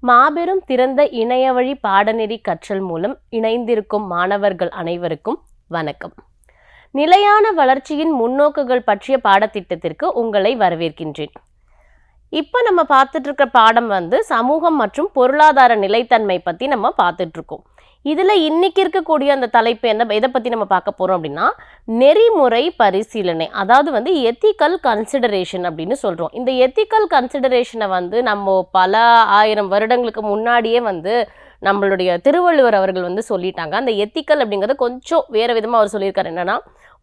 மாபெரும் திறந்த இணையவழி பாடநெறி கற்றல் மூலம் இணைந்திருக்கும் மாணவர்கள் அனைவருக்கும் வணக்கம். நிலையான வளர்ச்சியின் முன்னோக்குகள் பற்றிய பாடத்திட்டத்திற்கு உங்களை வரவேற்கின்றேன். இப்போ நம்ம பார்த்துட்டு இருக்க பாடம் சமூகம் மற்றும் பொருளாதார நிலைத்தன்மை பற்றி நம்ம பார்த்துட்டு இருக்கோம். இதில் இன்னைக்கு இருக்கக்கூடிய அந்த தலைப்பு எதை பற்றி நம்ம பார்க்க போகிறோம் அப்படின்னா, நெறிமுறை பரிசீலனை, அதாவது எத்திக்கல் கன்சிடரேஷன் அப்படின்னு சொல்கிறோம். இந்த எத்திக்கல் கன்சிடரேஷனை நம்ம பல ஆயிரம் வருடங்களுக்கு முன்னாடியே நம்மளுடைய திருவள்ளுவர் அவர்கள் சொல்லிட்டாங்க. அந்த எத்திக்கல் அப்படிங்கிறத கொஞ்சம் வேறு விதமாக அவர் சொல்லியிருக்காரு. என்னன்னா,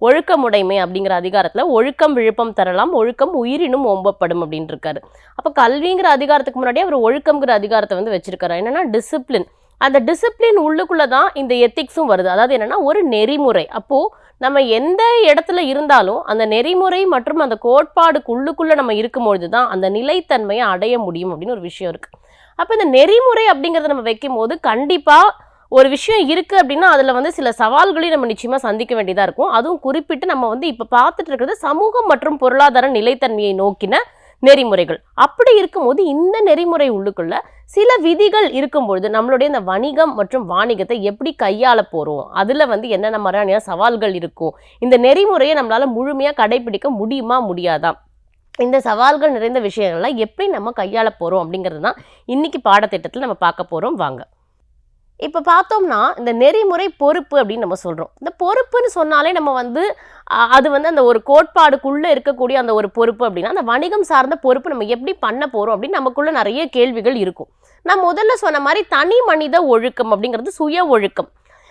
ஒழுக்கமுடைமை அப்படிங்கிற அதிகாரத்தில் ஒழுக்கம் விழுப்பம் தரலாம், ஒழுக்கம் உயிரினும் ஓம்பப்படும் அப்படின்னு இருக்காரு. அப்போ கல்விங்கிற அதிகாரத்துக்கு முன்னாடியே அவர் ஒழுக்கம்ங்கிற அதிகாரத்தை வச்சிருக்காரு. என்னன்னா டிசிப்ளின். அந்த டிசிப்ளின் உள்ளுக்குள்ளே தான் இந்த எத்திக்ஸும் வருது. அதாவது என்னென்னா ஒரு நெறிமுறை. அப்போது நம்ம எந்த இடத்துல இருந்தாலும் அந்த நெறிமுறை மற்றும் அந்த கோட்பாடுக்குள்ளுக்குள்ளே நம்ம இருக்கும்பொழுது தான் அந்த நிலைத்தன்மையை அடைய முடியும் அப்படின்னு ஒரு விஷயம் இருக்குது. அப்போ இந்த நெறிமுறை அப்படிங்கிறத நம்ம வைக்கும் போது கண்டிப்பாக ஒரு விஷயம் இருக்குது அப்படின்னா அதில் சில சவால்களையும் நம்ம நிச்சயமாக சந்திக்க வேண்டியதாக இருக்கும். அதுவும் குறிப்பிட்டு நம்ம இப்போ பார்த்துட்டு இருக்கிறது சமூகம் மற்றும் பொருளாதார நிலைத்தன்மையை நோக்கின நெறிமுறைகள். அப்படி இருக்கும்போது இந்த நெறிமுறை உள்ளுக்குள்ள சில விதிகள் இருக்கும்பொழுது நம்மளுடைய இந்த வணிகம் மற்றும் வாணிகத்தை எப்படி கையாள போகிறோம், அதில் என்னென்ன மாதிரியான சவால்கள் இருக்கும், இந்த நெறிமுறையை நம்மளால் முழுமையாக கடைபிடிக்க முடியுமா முடியாதா, இந்த சவால்கள் நிறைந்த விஷயங்கள்லாம் எப்படி நம்ம கையாள போகிறோம் அப்படிங்கிறது தான் இன்னைக்கு பாடத்திட்டத்தில் நம்ம பார்க்க போகிறோம். வாங்க. இப்போ பார்த்தோம்னா இந்த நெறிமுறை பொறுப்பு அப்படின்னு நம்ம சொல்கிறோம். இந்த பொறுப்புன்னு சொன்னாலே நம்ம அது அந்த ஒரு கோட்பாடுக்குள்ளே இருக்கக்கூடிய அந்த ஒரு பொறுப்பு அப்படின்னா, அந்த வணிகம் சார்ந்த பொறுப்பு நம்ம எப்படி பண்ண போகிறோம் அப்படின்னு நமக்குள்ள நிறைய கேள்விகள் இருக்கும். நான் முதல்ல சொன்ன மாதிரி தனி மனித ஒழுக்கம் அப்படிங்கிறது சுய ஒழுக்கம்.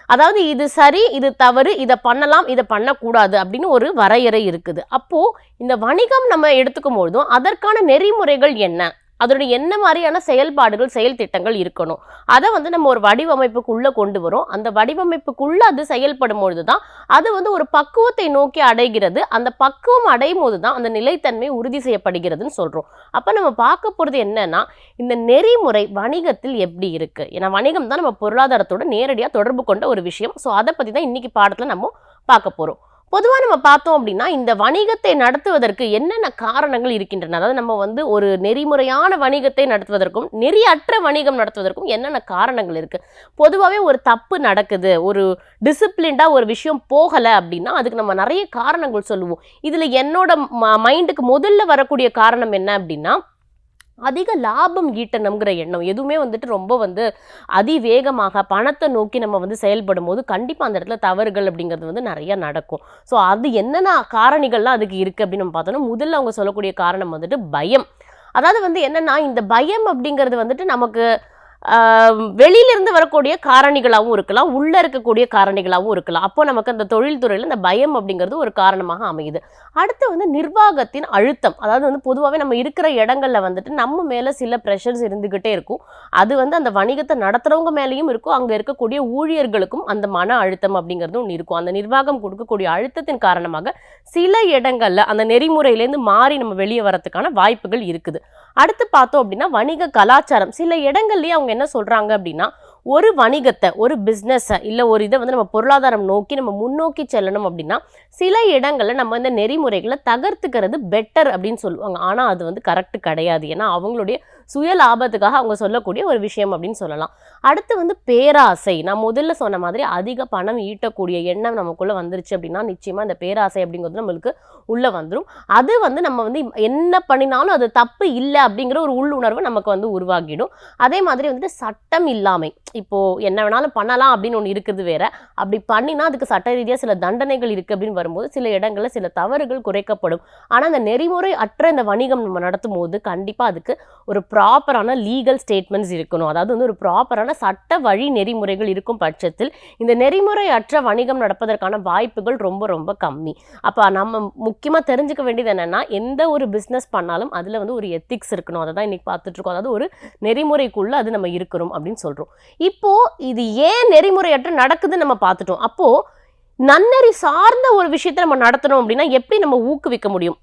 அதாவது இது சரி, இது தவறு, இதை பண்ணலாம், இதை பண்ணக்கூடாது அப்படின்னு ஒரு வரையறை இருக்குது. அப்போது இந்த வணிகம் நம்ம எடுத்துக்கும் பொழுதும் அதற்கான நெறிமுறைகள் என்ன, அதோடைய என்ன மாதிரியான செயல்பாடுகள் செயல் திட்டங்கள் இருக்கணும், அதை நம்ம ஒரு வடிவமைப்புக்குள்ளே கொண்டு வரோம். அந்த வடிவமைப்புக்குள்ளே அது செயல்படும் பொழுது தான் அது ஒரு பக்குவத்தை நோக்கி அடைகிறது. அந்த பக்குவம் அடையும் போது தான் அந்த நிலைத்தன்மை உறுதி செய்யப்படுகிறதுன்னு சொல்கிறோம். அப்போ நம்ம பார்க்க போகிறது என்னன்னா, இந்த நெறிமுறை வணிகத்தில் எப்படி இருக்குது. ஏன்னா வணிகம் தான் நம்ம பொருளாதாரத்தோட நேரடியாக தொடர்பு கொண்ட ஒரு விஷயம். ஸோ அதை பற்றி தான் இன்றைக்கி பாடத்தில் நம்ம பார்க்க போகிறோம். பொதுவாக நம்ம பார்த்தோம் அப்படின்னா இந்த வணிகத்தை நடத்துவதற்கு என்னென்ன காரணங்கள் இருக்கின்றன, அதாவது நம்ம ஒரு நெறிமுறையான வணிகத்தை நடத்துவதற்கும் நெறியற்ற வணிகம் நடத்துவதற்கும் என்னென்ன காரணங்கள் இருக்குது. பொதுவாகவே ஒரு தப்பு நடக்குது, ஒரு டிசிப்ளின்டாக ஒரு விஷயம் போகலை அப்படின்னா அதுக்கு நம்ம நிறைய காரணங்கள் சொல்லுவோம். இதில் என்னோட மைண்டுக்கு முதல்ல வரக்கூடிய காரணம் என்ன அப்படின்னா, அதிக லாபம் ஈட்டணுங்கிற எண்ணம். எதுவுமே ரொம்ப அதிவேகமாக பணத்தை நோக்கி நம்ம செயல்படும் போது கண்டிப்பாக அந்த இடத்துல தவறுகள் அப்படிங்கிறது நிறைய நடக்கும். ஸோ அது என்னென்ன காரணிகள்லாம் அதுக்கு இருக்குது அப்படின்னு நம்ம பார்த்தோன்னா, முதல்ல அவங்க சொல்லக்கூடிய காரணம் பயம். அதாவது என்னென்னா, இந்த பயம் அப்படிங்கிறது நமக்கு வெளியிலிருந்து வரக்கூடிய காரணிகளாகவும் இருக்கலாம், உள்ளே இருக்கக்கூடிய காரணிகளாகவும் இருக்கலாம். அப்போ நமக்கு அந்த தொழில்துறையில் இந்த பயம் அப்படிங்கிறது ஒரு காரணமாக அமையுது. அடுத்து நிர்வாகத்தின் அழுத்தம். அதாவது பொதுவாகவே நம்ம இருக்கிற இடங்களில் நம்ம மேலே சில ப்ரெஷர்ஸ் இருந்துக்கிட்டே இருக்கும். அது அந்த வணிகத்தை நடத்துகிறவங்க மேலேயும் இருக்கும், அங்கே இருக்கக்கூடிய ஊழியர்களுக்கும் அந்த மன அழுத்தம் அப்படிங்கிறது ஒன்று இருக்கும். அந்த நிர்வாகம் கொடுக்கக்கூடிய அழுத்தத்தின் காரணமாக சில இடங்களில் அந்த நெறிமுறையிலேருந்து மாறி நம்ம வெளியே வரத்துக்கான வாய்ப்புகள் இருக்குது. அடுத்து பார்த்தோம் அப்படின்னா வணிக கலாச்சாரம். சில இடங்கள்லேயே அவங்க என்ன சொல்கிறாங்க அப்படின்னா, ஒரு வணிகத்தை, ஒரு பிஸ்னஸை, இல்லை ஒரு இதை நம்ம பொருளாதாரம் நோக்கி நம்ம முன்னோக்கி செல்லணும் அப்படின்னா சில இடங்களில் நம்ம இந்த நெறிமுறைகளை தகர்த்துக்கிறது பெட்டர் அப்படின்னு சொல்லுவாங்க. ஆனால் அது கரெக்டு கிடையாது. ஏன்னா அவங்களுடைய சுய லாபத்துக்காக அவங்க சொல்லக்கூடிய ஒரு விஷயம் அப்படின்னு சொல்லலாம். அடுத்து பேராசை. நான் முதல்ல சொன்ன மாதிரி அதிக பணம் ஈட்டக்கூடிய எண்ணம் நமக்குள்ளே வந்துருச்சு அப்படின்னா நிச்சயமாக இந்த பேராசை அப்படிங்கிறது நம்மளுக்கு உள்ளே வந்துடும். அது நம்ம என்ன பண்ணினாலும் அது தப்பு இல்லை அப்படிங்கிற ஒரு உள்ளுணர்வு நமக்கு உருவாகிடும். அதே மாதிரி சட்டம் இல்லாமை. இப்போது என்ன வேணாலும் பண்ணலாம் அப்படின்னு ஒன்று இருக்குது வேற. அப்படி பண்ணினா அதுக்கு சட்ட ரீதியாக சில தண்டனைகள் இருக்குது அப்படின்னு வரும்போது சில இடங்களில் சில தவறுகள் குறைக்கப்படும். ஆனால் அந்த நெறிமுறை அற்ற இந்த வணிகம் நம்ம நடத்தும் போது கண்டிப்பாக அதுக்கு ஒரு ப்ராப்பரான லீகல் ஸ்டேட்மெண்ட்ஸ் இருக்கணும். அதாவது வந்து ஒரு ப்ராப்பரான சட்ட வழி நெறிமுறைகள் இருக்கும் பட்சத்தில் இந்த நெறிமுறையற்ற வணிகம் நடப்பதற்கான வாய்ப்புகள் ரொம்ப ரொம்ப கம்மி. அப்போ நம்ம முக்கியமாக தெரிஞ்சுக்க வேண்டியது என்னென்னா, எந்த ஒரு பிஸ்னஸ் பண்ணாலும் அதில் வந்து ஒரு எத்திக்ஸ் இருக்கணும். அதை தான் இன்றைக்கி பார்த்துட்ருக்கோம். அதாவது ஒரு நெறிமுறைக்குள்ளே அது நம்ம இருக்கிறோம் அப்படின்னு சொல்கிறோம். இப்போது இது ஏன் நெறிமுறையற்ற நடக்குதுன்னு நம்ம பார்த்துட்டோம். அப்போது நன்னெறி சார்ந்த ஒரு விஷயத்தை நம்ம நடத்தணும் அப்படின்னா எப்படி நம்ம ஊக்குவிக்க முடியும்?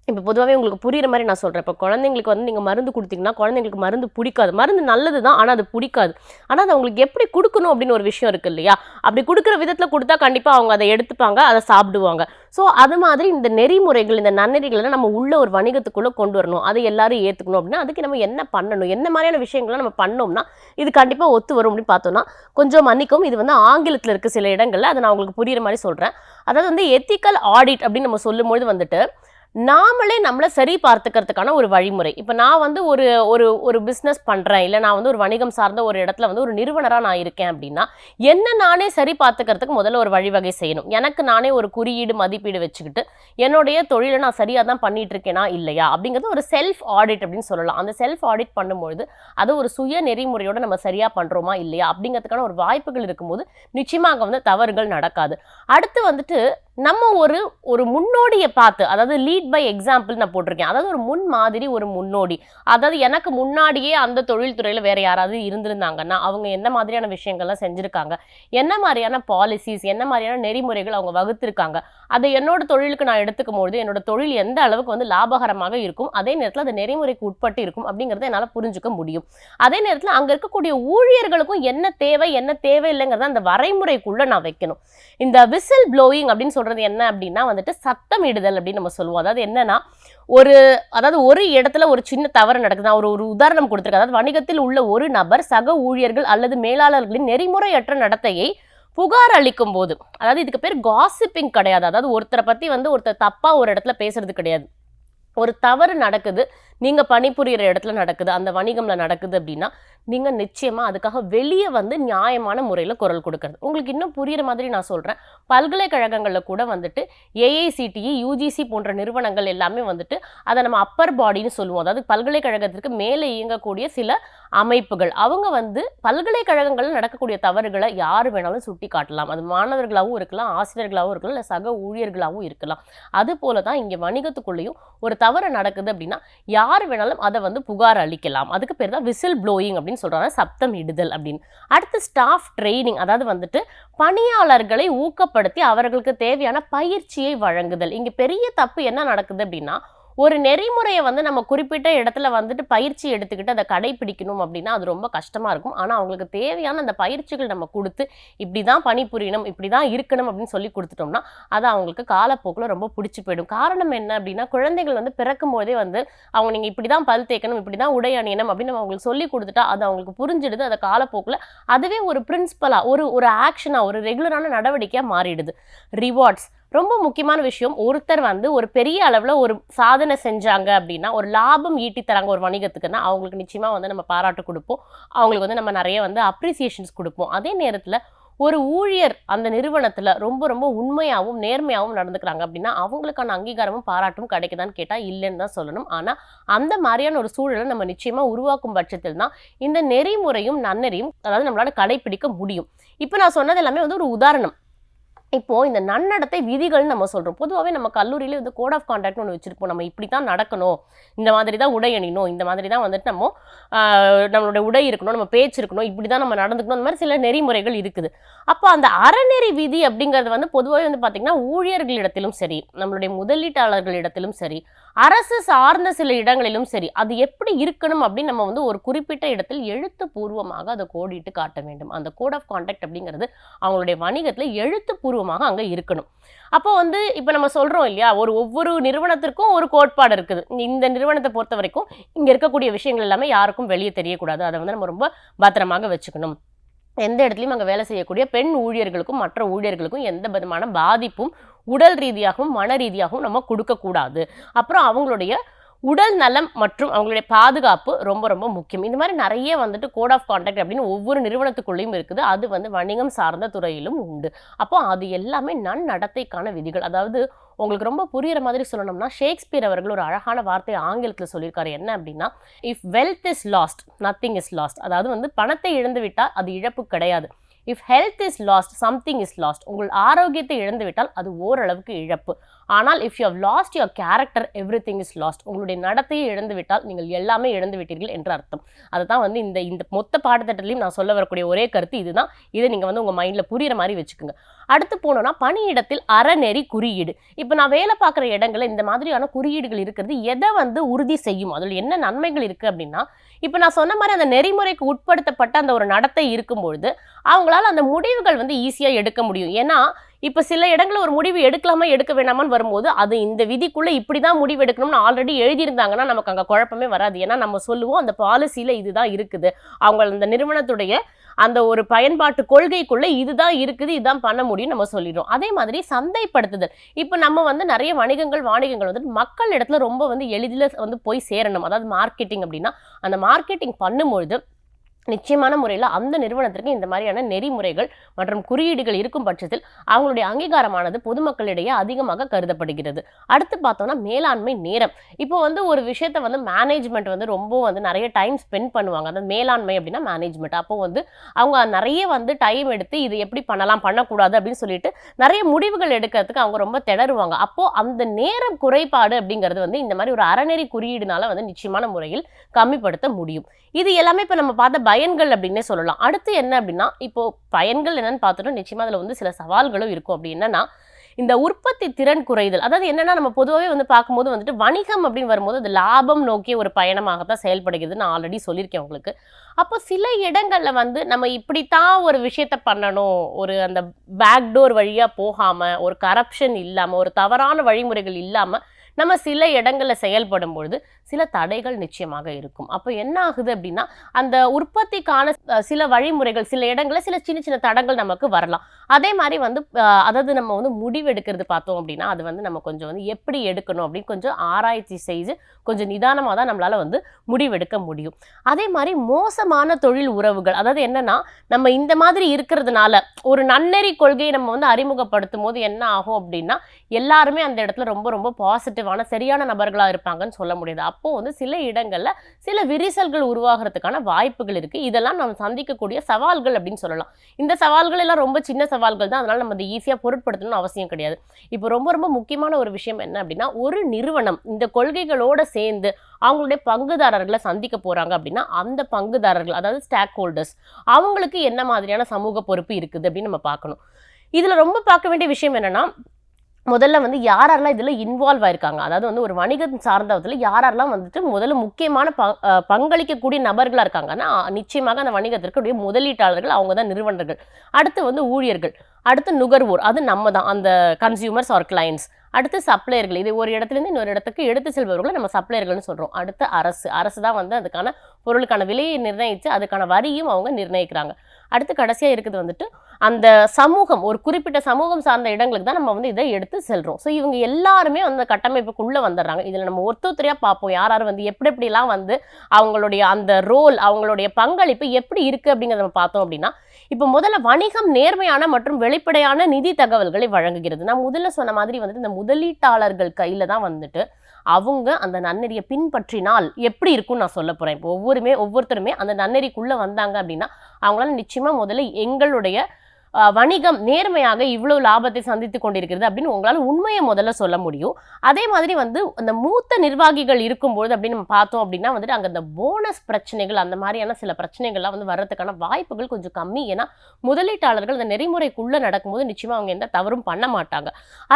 இப்போ பொதுவாகவே உங்களுக்கு புரிகிற மாதிரி நான் சொல்கிறேன். இப்போ குழந்தைங்களுக்கு வந்து நீங்கள் மருந்து கொடுத்தீங்கன்னா குழந்தைங்களுக்கு மருந்து பிடிக்காது. மருந்து நல்லது தான், ஆனால் அது பிடிக்காது. ஆனால் அது அவங்களுக்கு எப்படி கொடுக்கணும் அப்படின்னு ஒரு விஷயம் இருக்குது இல்லையா? அப்படி கொடுக்குற விதத்தில் கொடுத்தா கண்டிப்பாக அவங்க அதை எடுத்துப்பாங்க, அதை சாப்பிடுவாங்க. ஸோ அது மாதிரி இந்த நெறிமுறைகள், இந்த நன்னெறிகளை நம்ம உள்ள ஒரு வணிகத்துக்குள்ளே கொண்டு வரணும். அதை எல்லாரும் ஏற்றுக்கணும் அப்படின்னா அதுக்கு நம்ம என்ன பண்ணணும், என்ன மாதிரியான விஷயங்கள்லாம் நம்ம பண்ணோம்னா இது கண்டிப்பாக ஒத்து வரும் அப்படின்னு பார்த்தோம்னா, கொஞ்சம் மன்னிக்கும், இது வந்து ஆங்கிலத்தில் இருக்குது சில இடங்களில். அதை நான் உங்களுக்கு புரிகிற மாதிரி சொல்கிறேன். அதாவது வந்து எத்திக்கல் ஆடிட் அப்படின்னு நம்ம சொல்லும்போது வந்துட்டு நாமளே நம்மளை சரி பார்த்துக்கிறதுக்கான ஒரு வழிமுறை. இப்போ நான் வந்து ஒரு ஒரு ஒரு பிஸ்னஸ் பண்ணுறேன், இல்லை நான் வந்து ஒரு வணிகம் சார்ந்த ஒரு இடத்துல வந்து ஒரு நிறுவனராக நான் இருக்கேன் அப்படின்னா என்ன நானே சரி பார்த்துக்கிறதுக்கு முதல்ல ஒரு வழிவகை செய்யணும். எனக்கு நானே ஒரு குறியீடு மதிப்பீடு வச்சுக்கிட்டு என்னுடைய தொழிலை நான் சரியாக தான் பண்ணிட்டு இருக்கேனா இல்லையா அப்படிங்கிறது ஒரு செல்ஃப் ஆடிட் அப்படின்னு சொல்லலாம். அந்த செல்ஃப் ஆடிட் பண்ணும்பொழுது அது ஒரு சுய நெறிமுறையோட நம்ம சரியாக பண்ணுறோமா இல்லையா அப்படிங்கிறதுக்கான ஒரு வாய்ப்புகள் இருக்கும்போது நிச்சயமாக வந்து தவறுகள் நடக்காது. அடுத்து வந்துட்டு நம்ம ஒரு முன்னோடியை பார்த்து, அதாவது லீட் பை எக்ஸாம்பிள் நான் போட்டிருக்கேன். அதாவது ஒரு முன் மாதிரி, ஒரு முன்னோடி. அதாவது எனக்கு முன்னாடியே அந்த தொழில்துறையில் வேற யாராவது இருந்திருந்தாங்கன்னா அவங்க என்ன மாதிரியான விஷயங்கள்லாம் செஞ்சுருக்காங்க, என்ன மாதிரியான பாலிசிஸ், என்ன மாதிரியான நெறிமுறைகள் அவங்க வகுத்திருக்காங்க, அதை என்னோட தொழிலுக்கு நான் எடுத்துக்கும் பொழுது என்னோட தொழில் எந்த அளவுக்கு வந்து லாபகரமாக இருக்கும், அதே நேரத்தில் அது நெறிமுறைக்கு உட்பட்டு இருக்கும் அப்படிங்கிறத என்னால் புரிஞ்சுக்க முடியும். அதே நேரத்தில் அங்கே இருக்கக்கூடிய ஊழியர்களுக்கும் என்ன தேவை என்ன தேவையில்லைங்கிறத அந்த வரைமுறைக்குள்ளே நான் வைக்கணும். இந்த விசில் ப்ளோயிங் அப்படின்னு சொல்றது என்ன அப்படின்னா வந்துட்டு சத்தம் இடுதல் அப்படின்னு நம்ம சொல்லுவோம். அதாவது என்னன்னா ஒரு இடத்துல ஒரு சின்ன தவறு நடக்குது. நான் ஒரு உதாரணம் கொடுத்துருக்கேன். அதாவது வணிகத்தில் உள்ள ஒரு நபர் சக ஊழியர்கள் அல்லது மேலாளர்களின் நெறிமுறையற்ற நடத்தையை புகார் அளிக்கும் போது, அதாவது இதுக்கு பேர் காசிப்பிங் கிடையாது. அதாவது ஒருத்தரை பத்தி வந்து ஒருத்தர் தப்பா ஒரு இடத்துல பேசுறது கிடையாது. ஒரு தவறு நடக்குது, நீங்கள் பணிபுரிகிற இடத்துல நடக்குது, அந்த வணிகம்ல நடக்குது அப்படின்னா நீங்கள் நிச்சயமாக அதுக்காக வெளியே வந்து நியாயமான முறையில் குரல் கொடுக்கறது. உங்களுக்கு இன்னும் புரிகிற மாதிரி நான் சொல்கிறேன். பல்கலைக்கழகங்களில் கூட வந்துட்டு ஏஐசிடிஇ, யூஜிசி போன்ற நிறுவனங்கள் எல்லாமே வந்துட்டு அதை நம்ம அப்பர் பாடின்னு சொல்லுவோம். அதாவது பல்கலைக்கழகத்திற்கு மேலே இயங்கக்கூடிய சில அமைப்புகள். அவங்க வந்து பல்கலைக்கழகங்களில் நடக்கக்கூடிய தவறுகளை யார் வேணாலும் சுட்டி காட்டலாம். அது மாணவர்களாகவும் இருக்கலாம், ஆசிரியர்களாகவும் இருக்கலாம், இல்லை சக ஊழியர்களாகவும் இருக்கலாம். அது போல தான் இங்கே வணிகத்துக்குள்ளேயும் ஒரு தவறு நடக்குது அப்படின்னா யார் வேணாலும் அதை வந்து புகார் அளிக்கலாம். அதுக்கு பேர் தான் விசில் ப்ளோயிங் அப்படின்னு சொல்றாங்க, சப்தம் இடுதல் அப்படின்னு. அடுத்து ஸ்டாஃப் ட்ரைனிங், அதாவது வந்துட்டு பணியாளர்களை ஊக்கப்படுத்தி அவர்களுக்கு தேவையான பயிற்சியை வழங்குதல். இங்க பெரிய தப்பு என்ன நடக்குது அப்படின்னா, ஒரு நெறிமுறையை வந்து நம்ம குறிப்பிட்ட இடத்துல வந்துட்டு பயிற்சி எடுத்துக்கிட்டு அதை கடைபிடிக்கணும் அப்படின்னா அது ரொம்ப கஷ்டமா இருக்கும். ஆனால் அவங்களுக்கு தேவையான அந்த பயிற்சிகள் நம்ம கொடுத்து இப்படி தான் பணிபுரியணும், இப்படி தான் இருக்கணும் அப்படின்னு சொல்லி கொடுத்துட்டோம்னா அது அவங்களுக்கு காலப்போக்கில் ரொம்ப பிடிச்சி போயிடும். காரணம் என்ன அப்படின்னா, குழந்தைகள் வந்து பிறக்கும் போதே வந்து அவங்க நீங்கள் இப்படி தான் பல் தேய்க்கணும், இப்படி தான் உடை அணியணும் அப்படின்னு நம்ம அவங்களுக்கு சொல்லி கொடுத்துட்டா அது அவங்களுக்கு புரிஞ்சிடுது. அதை காலப்போக்கில் அதுவே ஒரு பிரின்சிபலாக ஒரு ஆக்ஷனாக ஒரு ரெகுலரான நடவடிக்கையாக மாறிடுது. ரிவார்ட்ஸ் ரொம்ப முக்கியமான விஷயம். ஒருத்தர் வந்து ஒரு பெரிய அளவில் ஒரு சாதனை செஞ்சாங்க அப்படின்னா, ஒரு லாபம் ஈட்டி தராங்க ஒரு வணிகத்துக்குன்னா அவங்களுக்கு நிச்சயமாக வந்து நம்ம பாராட்டு கொடுப்போம். அவங்களுக்கு வந்து நம்ம நிறைய வந்து அப்ரிசியேஷன்ஸ் கொடுப்போம். அதே நேரத்தில் ஒரு ஊழியர் அந்த நிறுவனத்தில் ரொம்ப ரொம்ப உண்மையாகவும் நேர்மையாகவும் நடந்துக்கிறாங்க அப்படின்னா அவங்களுக்கான அங்கீகாரமும் பாராட்டும் கிடைக்குதான்னு கேட்டால் இல்லைன்னு தான் சொல்லணும். ஆனால் அந்த மாதிரியான ஒரு சூழலை நம்ம நிச்சயமாக உருவாக்கும் பட்சத்தில் தான் இந்த நெறிமுறையும் நன்னெறியும் அதாவது நம்மளால கடைபிடிக்க முடியும். இப்போ நான் சொன்னது எல்லாமே வந்து ஒரு உதாரணம். இப்போ இந்த நன்னடத்தை விதிகள்னு நம்ம சொல்றோம். பொதுவாகவே நம்ம கல்லூரியில வந்து கோட் ஆஃப் கான்டாக்ட்னு ஒன்று வச்சிருப்போம். நம்ம இப்படி தான் நடக்கணும், இந்த மாதிரி தான் உடை அணியணும், இந்த மாதிரி தான் வந்துட்டு நம்மளோட உடை இருக்கணும், நம்ம பேச்சு இருக்கணும், இப்படி தான் நம்ம நடந்துக்கணும், அந்த மாதிரி சில நெறிமுறைகள் இருக்குது. அப்போ அந்த அறநெறி விதி அப்படிங்கிறது வந்து பொதுவாகவே வந்து பார்த்தீங்கன்னா ஊழியர்களிடத்திலும் சரி, நம்மளுடைய முதலீட்டாளர்களிடத்திலும் சரி, அரசு சார்ந்த சில இடங்களிலும் சரி, அது எப்படி இருக்கணும் அப்படின்னு நம்ம வந்து ஒரு குறிப்பிட்ட இடத்தில் எழுத்துப்பூர்வமாக அதை கோடிட்டு காட்ட வேண்டும். அந்த கோட் ஆஃப் கான்டாக்ட் அப்படிங்கிறது அவங்களுடைய வணிகத்தில் எழுத்துப்பூர்வமாக அங்கே இருக்கணும். அப்போ வந்து இப்போ நம்ம சொல்கிறோம் இல்லையா, ஒவ்வொரு நிறுவனத்திற்கும் ஒரு கோட்பாடு இருக்குது. இந்த நிறுவனத்தை பொறுத்த வரைக்கும் இங்கே இருக்கக்கூடிய விஷயங்கள் எல்லாமே யாருக்கும் வெளியே தெரியக்கூடாது. அதை வந்து நம்ம ரொம்ப பத்திரமாக வச்சுக்கணும். எந்த இடத்துலையும் அங்கே வேலை செய்யக்கூடிய பெண் ஊழியர்களுக்கும் மற்ற ஊழியர்களுக்கும் எந்த விதமான பாதிப்பும் உடல் ரீதியாகவும் மன ரீதியாகவும் நம்ம கொடுக்கக்கூடாது. அப்புறம் அவங்களுடைய உடல் நலம் மற்றும் அவங்களுடைய பாதுகாப்பு ரொம்ப ரொம்ப முக்கியம். இந்த மாதிரி நிறைய வந்துட்டு கோட் ஆஃப் கான்டாக்ட் அப்படின்னு ஒவ்வொரு நிறுவனத்துக்குள்ளேயும் இருக்குது. அது வந்து வணிகம் சார்ந்த துறையிலும் உண்டு. அப்போ அது எல்லாமே நன்னடத்தைக்கான விதிகள். அதாவது உங்களுக்கு ரொம்ப புரியுற மாதிரி சொல்லணும்னா, ஷேக்ஸ்பியர் அவர்கள் ஒரு அழகான வார்த்தை ஆங்கிலத்தில் சொல்லியிருக்காரு. என்ன அப்படின்னா, if wealth is lost nothing is lost. அதாவது வந்து பணத்தை இழந்து விட்டால் அது இழப்பு கிடையாது. If health is lost something is lost. உங்கள் ஆரோக்கியத்தை இழந்து விட்டால் அது ஓரளவுக்கு இழப்பு. ஆனால் if you have lost your character everything is lost. உங்களுடைய நடத்தையை இழந்து விட்டால் நீங்கள் எல்லாமே இழந்து விட்டீர்கள் என்று அர்த்தம். அதுதான் வந்து இந்த மொத்த பாடத்திட்டத்திலையும் நான் சொல்ல வரக்கூடிய ஒரே கருத்து இதுதான். இதை நீங்கள் வந்து உங்கள் மைண்டில் புரியுற மாதிரி வச்சுக்கோங்க. அடுத்து போனோம்னா, பணியிடத்தில் அறநெறி குறியீடு. இப்போ நான் வேலை பார்க்குற இடங்களில் இந்த மாதிரியான குறியீடுகள் இருக்கிறது எதை வந்து உறுதி செய்யும், அதில் என்ன நன்மைகள் இருக்குது அப்படின்னா, இப்போ நான் சொன்ன மாதிரி அந்த நெறிமுறைக்கு உட்படுத்தப்பட்ட அந்த ஒரு நடத்தை இருக்கும்பொழுது அவங்களால அந்த முடிவுகள் வந்து ஈஸியாக எடுக்க முடியும். ஏன்னா இப்போ சில இடங்களில் ஒரு முடிவு எடுக்கலாமா எடுக்க வேணாமான்னு வரும்போது அது இந்த விதிக்குள்ளே இப்படி தான் முடிவு எடுக்கணும்னு ஆல்ரெடி எழுதியிருந்தாங்கன்னா நமக்கு அங்கே குழப்பமே வராது. ஏன்னா நம்ம சொல்லுவோம் அந்த பாலிசியில் இதுதான் இருக்குது, அவங்க அந்த நிறுவனத்துடைய அந்த ஒரு பயன்பாட்டு கொள்கைக்குள்ளே இதுதான் இருக்குது, இதுதான் பண்ண முடியும் நம்ம சொல்லிடுறோம். அதே மாதிரி சந்தைப்படுத்துதல். இப்போ நம்ம வந்து நிறைய வாணிகங்கள் வந்து மக்கள் இடத்துல ரொம்ப வந்து எளிதில் வந்து போய் சேரணும். அதாவது மார்க்கெட்டிங் அப்படின்னா அந்த மார்க்கெட்டிங் பண்ணும்பொழுது நிச்சயமான முறையில் அந்த நிறுவனத்திற்கு இந்த மாதிரியான நெறிமுறைகள் மற்றும் குறியீடுகள் இருக்கும் பட்சத்தில் அவங்களுடைய அங்கீகாரமானது பொதுமக்களிடையே அதிகமாக கருதப்படுகிறது. அடுத்து பார்த்தோம்னா மேலாண்மை நேரம். இப்போ வந்து ஒரு விஷயத்தை வந்து மேனேஜ்மெண்ட் வந்து ரொம்ப வந்து நிறைய டைம் ஸ்பெண்ட் பண்ணுவாங்க. அதாவது மேலாண்மை அப்படின்னா மேனேஜ்மெண்ட். அப்போ வந்து அவங்க நிறைய வந்து டைம் எடுத்து இது எப்படி பண்ணலாம் பண்ணக்கூடாது அப்படின்னு சொல்லிட்டு நிறைய முடிவுகள் எடுக்கிறதுக்கு அவங்க ரொம்ப திணறுவாங்க. அப்போ அந்த நேரம் குறைபாடு அப்படிங்கிறது வந்து இந்த மாதிரி ஒரு அறநெறி குறியீடுனால வந்து நிச்சயமான முறையில் கம்மிப்படுத்த முடியும். இது எல்லாமே இப்போ நம்ம பார்த்த பயன்கள் அப்படின்னே சொல்லலாம். அடுத்து என்ன அப்படின்னா, இப்போ பயன்கள் என்னன்னு பார்த்துட்டோம். நிச்சயமா அதில் வந்து சில சவால்களும் இருக்கும். அப்படி என்னன்னா, இந்த உற்பத்தி திறன் குறைதல். அதாவது என்னன்னா, நம்ம பொதுவாகவே வந்து பார்க்கும்போது வந்துட்டு வணிகம் அப்படின்னு வரும்போது அது லாபம் நோக்கிய ஒரு பயணமாகத்தான் செயல்படுகிறது. நான் ஆல்ரெடி சொல்லியிருக்கேன் உங்களுக்கு. அப்போ சில இடங்கள்ல வந்து நம்ம இப்படித்தான் ஒரு விஷயத்த பண்ணணும், ஒரு அந்த பேக்டோர் வழியா போகாம, ஒரு கரப்ஷன் இல்லாம, ஒரு தவறான வழிமுறைகள் இல்லாம நம்ம சில இடங்கள்ல செயல்படும் பொழுது சில தடைகள் நிச்சயமாக இருக்கும். அப்போ என்ன ஆகுது அப்படின்னா, அந்த உற்பத்திக்கான சில வழிமுறைகள் சில இடங்களில் சில சின்ன சின்ன தடங்கள் நமக்கு வரலாம். அதே மாதிரி வந்து அதாவது நம்ம வந்து முடிவெடுக்கிறது பார்த்தோம் அப்படின்னா, அது வந்து நம்ம கொஞ்சம் வந்து எப்படி எடுக்கணும் அப்படின்னு கொஞ்சம் ஆராய்ச்சி செய்து கொஞ்சம் நிதானமாக தான் நம்மளால வந்து முடிவெடுக்க முடியும். அதே மாதிரி மோசமான தொழில் உறவுகள். அதாவது என்னன்னா, நம்ம இந்த மாதிரி இருக்கிறதுனால ஒரு நன்னெறி கொள்கையை நம்ம வந்து அறிமுகப்படுத்தும் போது என்ன ஆகும் அப்படின்னா, எல்லாருமே அந்த இடத்துல ரொம்ப ரொம்ப பாசிட்டிவான சரியான நபர்களாக இருப்பாங்கன்னு சொல்ல முடியாது. அப்போ வந்து சில இடங்கள்ல சில விரிசல்கள் உருவாகிறதுக்கான வாய்ப்புகள் இருக்கு. இதெல்லாம் நம்ம சந்திக்கக்கூடிய சவால்கள் அப்படின்னு சொல்லலாம். இந்த சவால்கள் எல்லாம் ரொம்ப சின்ன சவால்கள் தான். அதனால நம்ம அதை ஈஸியாக பொருட்படுத்தணும்னு அவசியம் கிடையாது. இப்போ ரொம்ப ரொம்ப முக்கியமான ஒரு விஷயம் என்ன அப்படின்னா, ஒரு நிறுவனம் இந்த கொள்கைகளோட சேர்ந்து அவங்களுடைய பங்குதாரர்களை சந்திக்க போறாங்க அப்படின்னா, அந்த பங்குதாரர்கள் அதாவது ஸ்டாக் ஹோல்டர்ஸ் அவங்களுக்கு என்ன மாதிரியான சமூக பொறுப்பு இருக்குது அப்படின்னு நம்ம பார்க்கணும். இதுல ரொம்ப பார்க்க வேண்டிய விஷயம் என்னன்னா, முதல்ல வந்து யாரெல்லாம் இதில் இன்வால்வ் ஆயிருக்காங்க, அதாவது வந்து ஒரு வணிகம் சார்ந்ததில் யாரெல்லாம் வந்துட்டு முதல்ல முக்கியமான பங்களிக்கக்கூடிய நபர்களாக இருக்காங்கன்னா, நிச்சயமாக அந்த வணிகத்திற்கு முதலீட்டாளர்கள் அவங்க தான் நிறுவனர்கள். அடுத்து வந்து ஊழியர்கள், அடுத்து நுகர்வோர், அது நம்ம தான் அந்த கன்சியூமர்ஸ் ஆர் கிளைண்ட்ஸ். அடுத்து சப்ளையர்கள், இது ஒரு இடத்துலேருந்து இன்னொரு இடத்துக்கு எடுத்து செல்பவர்களை நம்ம சப்ளையர்கள்னு சொல்கிறோம். அடுத்து அரசு தான் வந்து அதுக்கான பொருளுக்கான விலையை நிர்ணயித்து அதுக்கான வரியும் அவங்க நிர்ணயிக்கிறாங்க. அடுத்து கடைசியாக இருக்குது வந்துட்டு அந்த சமூகம், ஒரு குறிப்பிட்ட சமூகம் சார்ந்த இடங்களுக்கு தான் நம்ம வந்து இதை எடுத்து செல்கிறோம். ஸோ இவங்க எல்லாருமே அந்த கட்டமைப்புக்குள்ளே வந்துடுறாங்க. இதில் நம்ம ஒருத்தரையாக பார்ப்போம் யார் யார் வந்து எப்படிலாம் வந்து அவங்களுடைய அந்த ரோல், அவங்களுடைய பங்களிப்பு எப்படி இருக்குது அப்படிங்கிறத நம்ம பார்த்தோம் அப்படின்னா, இப்போ முதல்ல வணிகம் நேர்மையான மற்றும் வெளிப்படையான நிதி தகவல்களை வழங்குகிறது. நான் முதல்ல சொன்ன மாதிரி வந்துட்டு இந்த முதலீட்டாளர்கள் கையில் தான் வந்துட்டு அவங்க அந்த நன்னெறியை பின்பற்றினால் எப்படி இருக்கும்னு நான் சொல்ல போகிறேன். இப்போ ஒவ்வொருத்தருமே அந்த நன்னெறிக்குள்ளே வந்தாங்க அப்படின்னா அவங்களால நிச்சயமாக முதல்ல எங்களுடைய வணிகம் நேர்மையாக இவ்வளவு லாபத்தை சந்தித்து கொண்டிருக்கிறது அப்படின்னு உங்களால் உண்மையை முதல்ல சொல்ல முடியும். அதே மாதிரி வந்து அந்த மூத்த நிர்வாகிகள் இருக்கும்போது அப்படின்னு நம்ம பார்த்தோம் அப்படின்னா வந்துட்டு அங்கே அந்த போனஸ் பிரச்சனைகள் அந்த மாதிரியான சில பிரச்சனைகள்லாம் வந்து வர்றதுக்கான வாய்ப்புகள் கொஞ்சம் கம்மி. ஏன்னா முதலீட்டாளர்கள் அந்த நெறிமுறைக்குள்ளே நடக்கும்போது நிச்சயமாக அவங்க எந்த தவறும் பண்ண மாட்டாங்க.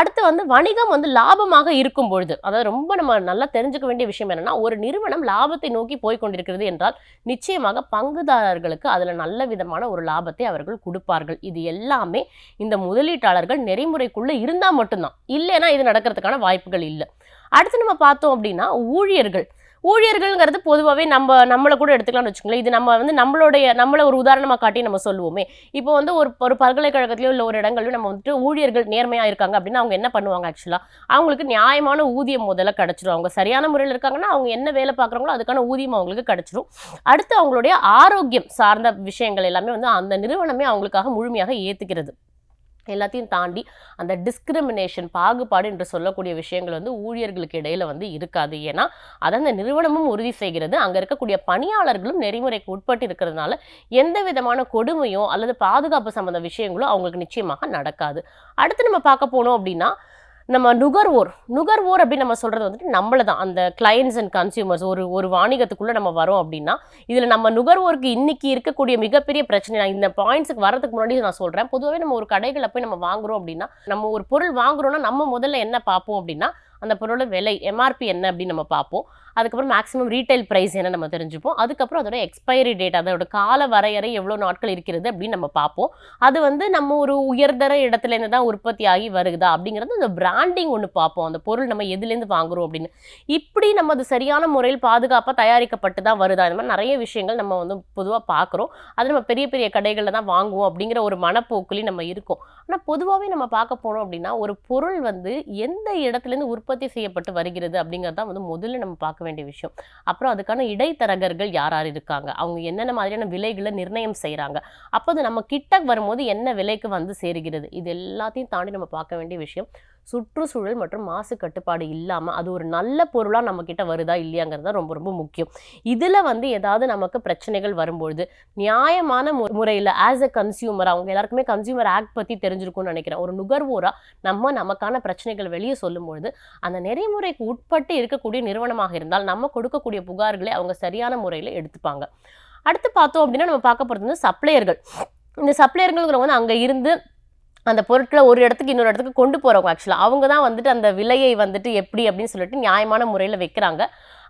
அடுத்து வந்து வணிகம் வந்து லாபமாக இருக்கும் பொழுது, அதாவது ரொம்ப நம்ம நல்லா தெரிஞ்சுக்க வேண்டிய விஷயம் என்னன்னா, ஒரு நிறுவனம் லாபத்தை நோக்கி போய் கொண்டிருக்கிறது என்றால் நிச்சயமாக பங்குதாரர்களுக்கு அதில் நல்ல விதமான ஒரு லாபத்தை அவர்கள் கொடுப்பார்கள். இது எல்லாமே இந்த முதலீட்டாளர்கள் நெறிமுறைக்குள்ள இருந்தா மட்டும்தான், இல்லைன்னா இது நடக்கிறதுக்கான வாய்ப்புகள் இல்லை. அடுத்து நம்ம பார்த்தோம் அப்படின்னா ஊழியர்கள்ங்கிறது பொதுவாகவே நம்மளை கூட எடுத்துக்கலாம்னு வச்சுக்கோங்களேன். இது நம்ம வந்து நம்மளை ஒரு உதாரணமாக காட்டி நம்ம சொல்லுவோமே. இப்போ வந்து ஒரு பல்கலைக்கழகத்திலயோ இல்லை ஒரு இடங்கள்லையும் நம்ம வந்துட்டு ஊழியர்கள் நேர்மையாக இருக்காங்க அப்படின்னா அவங்க என்ன பண்ணுவாங்க? ஆக்சுவலாக அவங்களுக்கு நியாயமான ஊதியம் முதல்ல கிடைச்சிடும். அவங்க சரியான முறையில் இருக்காங்கன்னா அவங்க என்ன வேலை பார்க்குறாங்களோ அதுக்கான ஊதியம் அவங்களுக்கு கிடைச்சிடும். அடுத்து அவங்களுடைய ஆரோக்கியம் சார்ந்த விஷயங்கள் எல்லாமே வந்து அந்த நிறுவனமே அவங்களுக்காக முழுமையாக ஏற்றுக்கிறது. எல்லாத்தையும் தாண்டி அந்த டிஸ்கிரிமினேஷன், பாகுபாடு என்று சொல்லக்கூடிய விஷயங்கள் வந்து ஊழியர்களுக்கு இடையில வந்து இருக்காது. ஏன்னா அதை அந்த நிறுவனமும் உறுதி செய்கிறது. அங்கே இருக்கக்கூடிய பணியாளர்களும் நெறிமுறைக்கு உட்பட்டு இருக்கிறதுனால எந்த விதமான கொடுமையோ அல்லது பாதுகாப்பு சம்பந்த விஷயங்களோ அவங்களுக்கு நிச்சயமாக நடக்காது. அடுத்து நம்ம பார்க்க போனோம் அப்படின்னா நம்ம நுகர்வோர் அப்படின்னு நம்ம சொல்றது வந்துட்டு நம்மள தான். அந்த கிளையன்ட்ஸ் அண்ட் கன்சியூமர்ஸ் ஒரு வாணிகத்துக்குள்ள நம்ம வரோம் அப்படின்னா இதுல நம்ம நுகர்வோருக்கு இன்னைக்கு இருக்கக்கூடிய மிகப்பெரிய பிரச்சனை, நான் இந்த பாயிண்ட்ஸுக்கு வரதுக்கு முன்னாடி நான் சொல்றேன். பொதுவாகவே நம்ம ஒரு கடைகளில் போய் நம்ம வாங்குறோம் அப்படின்னா நம்ம ஒரு பொருள் வாங்குறோம்னா நம்ம முதல்ல என்ன பார்ப்போம் அப்படின்னா அந்த பொருளோட விலை எம்ஆர்பி என்ன அப்படின்னு நம்ம பார்ப்போம். அதுக்கப்புறம் மேக்ஸிமம் ரீட்டைல் ப்ரைஸ் என்ன நம்ம தெரிஞ்சுப்போம். அதுக்கப்புறம் அதோட எக்ஸ்பைரி டேட், அதோட கால வரையறை எவ்வளோ நாட்கள் இருக்கிறது அப்படின்னு நம்ம பார்ப்போம். அது வந்து நம்ம ஒரு உயர்தர இடத்துலேருந்து தான் உற்பத்தி ஆகி வருகுதா அப்படிங்கிறது அந்த பிராண்டிங் ஒன்று பார்ப்போம். அந்த பொருள் நம்ம எதுலேருந்து வாங்குறோம் அப்படின்னு. இப்படி நம்ம அது சரியான முறையில் பாதுகாப்பாக தயாரிக்கப்பட்டு தான் வருதா, இந்த மாதிரி நிறைய விஷயங்கள் நம்ம வந்து பொதுவாக பார்க்குறோம். அது நம்ம பெரிய பெரிய கடைகளில் தான் வாங்குவோம் அப்படிங்கிற ஒரு மனப்போக்குலையும் நம்ம இருக்கோம். ஆனால் பொதுவாகவே நம்ம பார்க்க போனோம் அப்படின்னா ஒரு பொருள் வந்து எந்த இடத்துலேருந்து உற்பத்தி செய்யப்பட்டு வருகிறது அப்படிங்கிறது தான் வந்து முதல்ல நம்ம பார்க்க வேண்டிய விஷயம். அப்புறம் அதுக்கான இடைத்தரகர்கள் யார் யார் இருக்காங்க, அவங்க என்னென்ன மாதிரியான விலைகளை நிர்ணயம் செய்கிறாங்க, அப்போ அது நம்ம கிட்ட வரும்போது என்ன விலைக்கு வந்து சேருகிறது, இது எல்லாத்தையும் தாண்டி நம்ம பார்க்க வேண்டிய விஷயம் சுற்றுச்சூழல் மற்றும் மாசு கட்டுப்பாடு இல்லாமல் அது ஒரு நல்ல பொருளாக நம்ம கிட்ட வருதா இல்லையாங்கிறது தான் ரொம்ப ரொம்ப முக்கியம். இதில் வந்து ஏதாவது நமக்கு பிரச்சனைகள் வரும்பொழுது நியாயமான முறையில் ஆஸ் அ கன்சியூமர், அவங்க எல்லாருக்குமே கன்சியூமர் ஆக்ட் பற்றி தெரிஞ்சிருக்கும்னு நினைக்கிறேன். ஒரு நுகர்வோராக நமக்கான பிரச்சனைகள் வெளியே சொல்லும்பொழுது அந்த நெறிமுறைக்கு உட்பட்டு இருக்கக்கூடிய நிறுவனமாக இருந்தால் நம்ம கொடுக்கக்கூடிய புகார்களை அவங்க சரியான முறையில் எடுத்துப்பாங்க. அடுத்து பார்த்தோம் அப்படின்னா நம்ம பார்க்க போகிறது வந்து சப்ளையர்கள். இந்த சப்ளையர்கள்ங்கிறவங்க வந்து அங்கே இருந்து அந்த பொருட்களை ஒரு இடத்துக்கு இன்னொரு இடத்துக்கு கொண்டு போகிறவங்க. ஆக்சுவலாக அவங்க தான் வந்துட்டு அந்த விலையை வந்துட்டு எப்படி அப்படின்னு சொல்லிட்டு நியாயமான முறையில் வைக்கிறாங்க.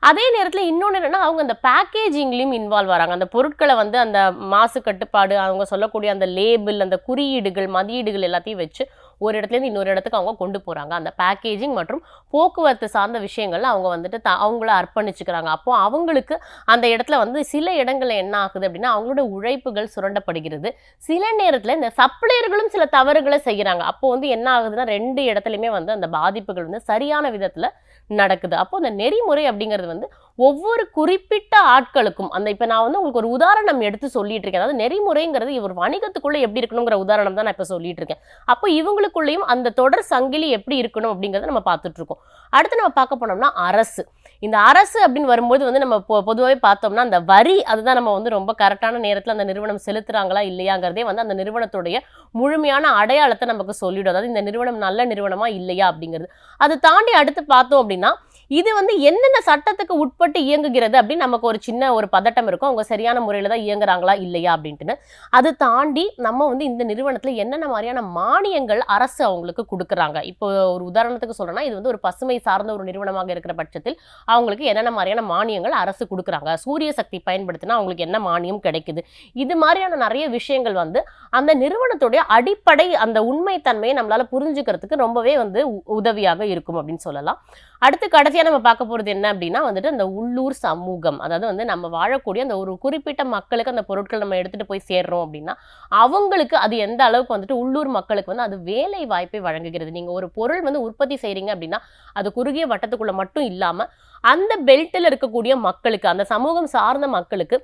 அதே நேரத்தில் இன்னொன்று என்னென்னா அவங்க அந்த பேக்கேஜிங்லேயும் இன்வால்வ் ஆகிறாங்க. அந்த பொருட்களை வந்து அந்த மாசு கட்டுப்பாடு, அவங்க சொல்லக்கூடிய அந்த லேபிள், அந்த குறியீடுகள், மதியீடுகள் எல்லாத்தையும் வச்சு ஒரு இடத்துலேருந்து இன்னொரு இடத்துக்கு அவங்க கொண்டு போகிறாங்க. அந்த பேக்கேஜிங் மற்றும் போக்குவரத்து சார்ந்த விஷயங்கள்ல அவங்க வந்துட்டு அவங்கள அர்ப்பணிச்சுக்கிறாங்க. அப்போது அவங்களுக்கு அந்த இடத்துல வந்து சில இடங்களில் என்ன ஆகுது அப்படின்னா அவங்களோட உழைப்புகள் சுரண்டப்படுகிறது. சில நேரத்தில் இந்த சப்ளையர்களும் சில தவறுகளை செய்கிறாங்க. அப்போ வந்து என்ன ஆகுதுன்னா ரெண்டு இடத்துலையுமே வந்து அந்த பாதிப்புகள் வந்து சரியான விதத்தில் நடக்குது. அப்போ அந்த நெறிமுறை அப்படிங்கிறது வந்து ஒவ்வொரு குறிப்பிட்ட ஆட்களுக்கும் அந்த இப்போ நான் வந்து உங்களுக்கு ஒரு உதாரணம் எடுத்து சொல்லிட்டு இருக்கேன். அதாவது நெறிமுறைங்கிறது ஒரு வணிகத்துக்குள்ள எப்படி இருக்கணுங்கிற உதாரணம் தான் நான் இப்போ சொல்லிட்டு இருக்கேன். அப்போ இவங்களுக்குள்ளேயும் அந்த தொடர் சங்கிலி எப்படி இருக்கணும் அப்படிங்கிறத நம்ம பார்த்துட்டு இருக்கோம். அடுத்து நம்ம பார்க்க போனோம்னா அரசு. இந்த அரசு அப்படின்னு வரும்போது வந்து நம்ம பொதுவாகவே பார்த்தோம்னா அந்த வரி அதுதான் நம்ம வந்து ரொம்ப கரெக்டான நேரத்தில் அந்த நிறுவனம் செலுத்துறாங்களா இல்லையாங்கிறதே வந்து அந்த நிறுவனத்துடைய முழுமையான அடையாளத்தை நமக்கு சொல்லிடும். அதாவது இந்த நிறுவனம் நல்ல நிறுவனமா இல்லையா அப்படிங்கிறது. அதை தாண்டி அடுத்து பார்த்தோம் அப்படின்னா இது வந்து என்னென்ன சட்டத்துக்கு உட்பட்டு இயங்குகிறது அப்படின்னு நமக்கு ஒரு சின்ன ஒரு பதட்டம் இருக்கும். அவங்க சரியான முறையில் தான் இயங்குறாங்களா இல்லையா அப்படின்ட்டு. அது தாண்டி நம்ம வந்து இந்த நிறுவனத்தில் என்னென்ன மாதிரியான மானியங்கள் அரசு அவங்களுக்கு கொடுக்குறாங்க. இப்போ ஒரு உதாரணத்துக்கு சொல்றேன்னா இது வந்து ஒரு பசுமை சார்ந்த ஒரு நிறுவனமாக இருக்கிற பட்சத்தில் அவங்களுக்கு என்னென்ன மாதிரியான மானியங்கள் அரசு கொடுக்குறாங்க, சூரிய சக்தி பயன்படுத்தினா அவங்களுக்கு என்ன மானியம் கிடைக்குது, இது மாதிரியான நிறைய விஷயங்கள் வந்து அந்த நிறுவனத்துடைய அடிப்படை அந்த உண்மைத்தன்மையை நம்மளால புரிஞ்சுக்கிறதுக்கு ரொம்பவே வந்து உதவியாக இருக்கும் அப்படின்னு சொல்லலாம். அடுத்து கடைசியா நம்ம பார்க்க போறது என்ன அப்படின்னா வந்துட்டு அந்த உள்ளூர் சமூகம். அதாவது வந்து நம்ம வாழக்கூடிய அந்த ஒரு குறிப்பிட்ட மக்களுக்கு அந்த பொருட்கள் நம்ம எடுத்துட்டு போய் சேர்றோம் அப்படின்னா அவங்களுக்கு அது எந்த அளவுக்கு வந்துட்டு உள்ளூர் மக்களுக்கு வந்து அது வேலை வாய்ப்பை வழங்குகிறது. நீங்க ஒரு பொருள் வந்து உற்பத்தி செய்றீங்க அப்படின்னா அது குறுகிய வட்டத்துக்குள்ள மட்டும் இல்லாம அந்த பெல்ட்டில் இருக்கக்கூடிய மக்களுக்கு, அந்த சமூகம் சார்ந்த மக்களுக்கு